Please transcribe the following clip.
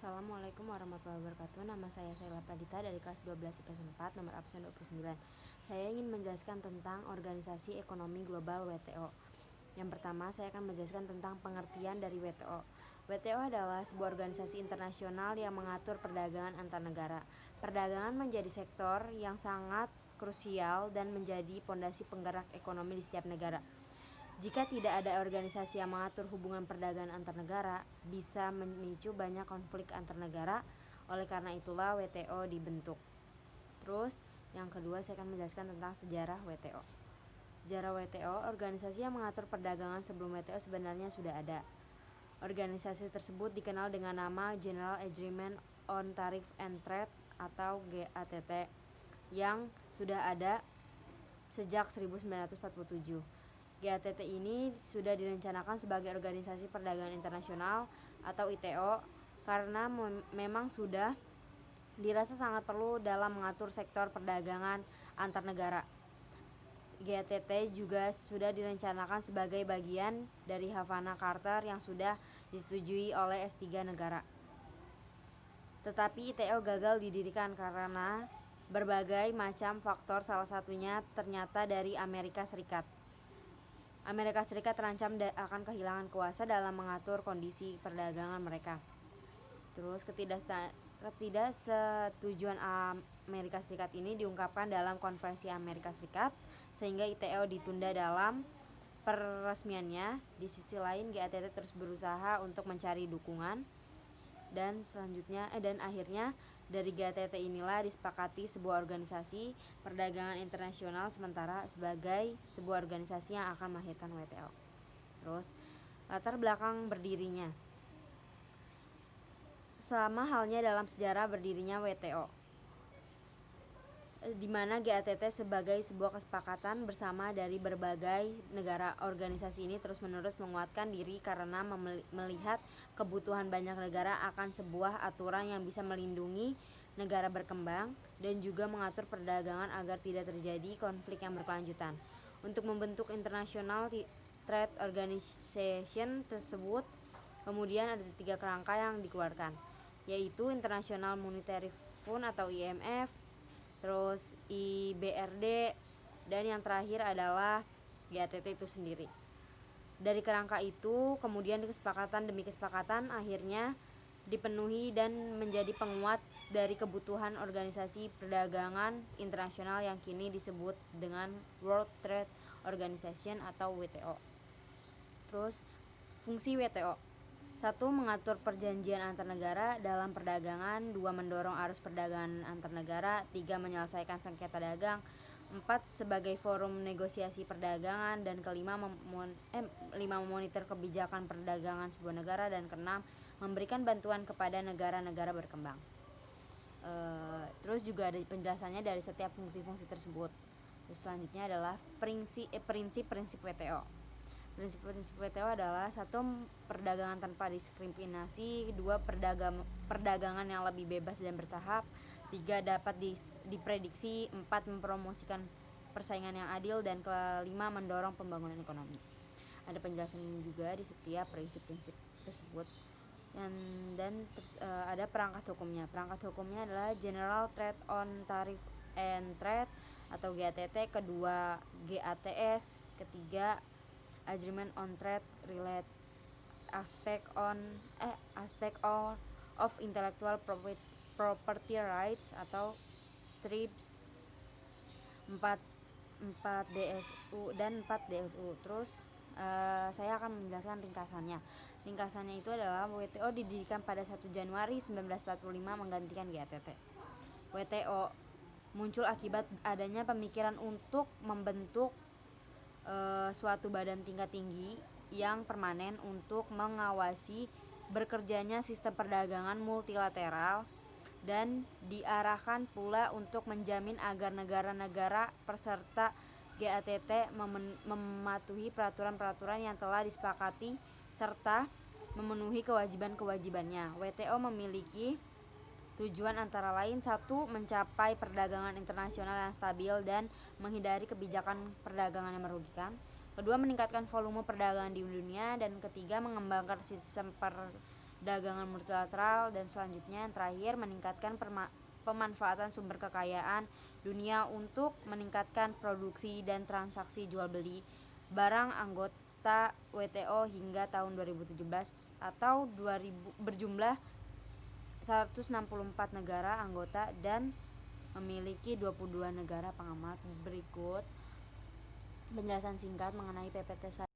Assalamualaikum warahmatullahi wabarakatuh. Nama saya Sheila Pradita dari kelas 12 IPS 4, nomor absen 29. Saya ingin menjelaskan tentang Organisasi Ekonomi Global WTO. Yang pertama, saya akan menjelaskan tentang pengertian dari WTO. WTO adalah sebuah organisasi internasional yang mengatur perdagangan antar negara. Perdagangan menjadi sektor yang sangat krusial dan menjadi pondasi penggerak ekonomi di setiap negara. Jika tidak ada organisasi yang mengatur hubungan perdagangan antar negara, bisa memicu banyak konflik antar negara. Oleh karena itulah WTO dibentuk. Terus, yang kedua saya akan menjelaskan tentang sejarah WTO. Sejarah WTO, organisasi yang mengatur perdagangan sebelum WTO sebenarnya sudah ada. Organisasi tersebut dikenal dengan nama General Agreement on Tariff and Trade atau GATT yang sudah ada sejak 1947. GATT ini sudah direncanakan sebagai Organisasi Perdagangan Internasional atau ITO karena memang sudah dirasa sangat perlu dalam mengatur sektor perdagangan antar negara. GATT juga sudah direncanakan sebagai bagian dari Havana Charter yang sudah disetujui oleh S3 negara. Tetapi ITO gagal didirikan karena berbagai macam faktor, salah satunya ternyata dari Amerika Serikat. Amerika Serikat terancam akan kehilangan kuasa dalam mengatur kondisi perdagangan mereka. Terus ketidaksetujuan Amerika Serikat ini diungkapkan dalam Konferensi Amerika Serikat sehingga ITO ditunda dalam peresmiannya. Di sisi lain GATT terus berusaha untuk mencari dukungan dan akhirnya dari GATT inilah disepakati sebuah organisasi perdagangan internasional sementara sebagai sebuah organisasi yang akan melahirkan WTO. Terus, latar belakang berdirinya. Sama halnya dalam sejarah berdirinya WTO, di mana GATT sebagai sebuah kesepakatan bersama dari berbagai negara. Organisasi ini terus-menerus menguatkan diri karena melihat kebutuhan banyak negara akan sebuah aturan yang bisa melindungi negara berkembang dan juga mengatur perdagangan agar tidak terjadi konflik yang berkelanjutan. Untuk membentuk International Trade Organization tersebut, kemudian ada 3 kerangka yang dikeluarkan, yaitu International Monetary Fund atau IMF, terus IBRD, dan yang terakhir adalah GATT itu sendiri. Dari kerangka itu kemudian kesepakatan demi kesepakatan akhirnya dipenuhi dan menjadi penguat dari kebutuhan organisasi perdagangan internasional yang kini disebut dengan World Trade Organization atau WTO. Terus fungsi WTO: 1. Mengatur perjanjian antar negara dalam perdagangan. 2. Mendorong arus perdagangan antar negara. 3. Menyelesaikan sengketa dagang. 4. Sebagai forum negosiasi perdagangan. Dan kelima, 5. Memonitor kebijakan perdagangan sebuah negara. Dan keenam, memberikan bantuan kepada negara-negara berkembang. Terus juga ada penjelasannya dari setiap fungsi-fungsi tersebut. Terus selanjutnya adalah prinsip-prinsip WTO. Prinsip-prinsip WTO adalah 1. Perdagangan tanpa diskriminasi. 2. Perdagangan yang lebih bebas dan bertahap. 3. Dapat diprediksi. 4. Mempromosikan persaingan yang adil. Dan kelima, mendorong pembangunan ekonomi. Ada penjelasan juga di setiap prinsip-prinsip tersebut. Dan ada perangkat hukumnya. Perangkat hukumnya adalah General Trade on Tariff and Trade atau GATT. Kedua, GATS. Ketiga, Agreement on Trade Relate Aspect of Intellectual Property Rights atau TRIPS. 4 DSU dan 4 DSU. Terus saya akan menjelaskan ringkasannya. Ringkasannya itu adalah WTO didirikan pada 1 Januari 1945 menggantikan GATT. WTO muncul akibat adanya pemikiran untuk membentuk suatu badan tingkat tinggi yang permanen untuk mengawasi bekerjanya sistem perdagangan multilateral dan diarahkan pula untuk menjamin agar negara-negara peserta GATT mematuhi peraturan-peraturan yang telah disepakati serta memenuhi kewajiban-kewajibannya. WTO memiliki tujuan antara lain: 1. Mencapai perdagangan internasional yang stabil dan menghindari kebijakan perdagangan yang merugikan. Kedua, meningkatkan volume perdagangan di dunia. Dan ketiga, mengembangkan sistem dagangan multilateral, dan selanjutnya yang terakhir meningkatkan pemanfaatan sumber kekayaan dunia untuk meningkatkan produksi dan transaksi jual beli barang anggota WTO hingga tahun 2017 atau berjumlah 164 negara anggota dan memiliki 22 negara pengamat. Berikut penjelasan singkat mengenai PPT